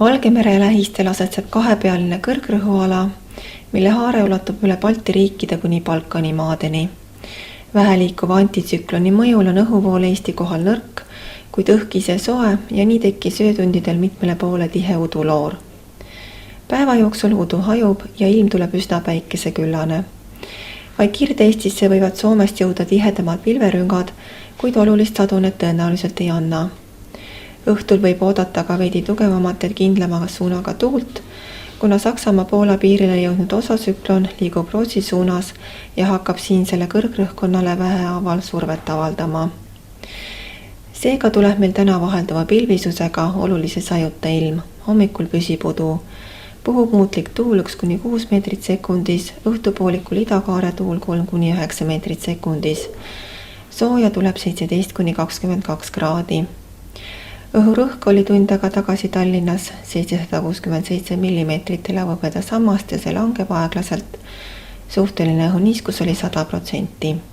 Valgemere lähistel asetseb kahepealine kõrgrõhuala, mille haare ulatub üle Balti riikide kuni Balkani maadeni. Väheliikuva antitsükloni mõjul on õhuvool Eesti kohal nõrk, kuid õhk ise soe ja nii tekkis öötundidel mitmele poole tihe uduloor. Päeva jooksul udu hajub ja ilm tuleb üsna päikeseküllane. Vaid Kirde-Eestisse võivad Soomest jõuda tihedamad pilverüngad, kuid olulist sadu need tõenäoliselt ei anna. Õhtul võib oodata ka veidi tugevamat ja kindlama suunaga tuult, kuna Saksamaa-Poola piirile jõudnud osasüklon liigub Rootsi suunas ja hakkab siinsele kõrgrõhkkonnale vähehaaval survet avaldama. Seega tuleb meil täna vahelduva pilvisusega olulise sajuta ilm, hommikul püsib udu. Puhub muutlik tuul 1–6 meetrit sekundis, õhtupoolikul idakaare tuul 3–9 meetrit sekundis. Sooja tuleb 17–22 kraadi. Õhurõhk oli tund aega tagasi Tallinnas 767 mm lauapeda sammast ja see langeb aeglaselt. Suhteline õhuniiskus oli 100%.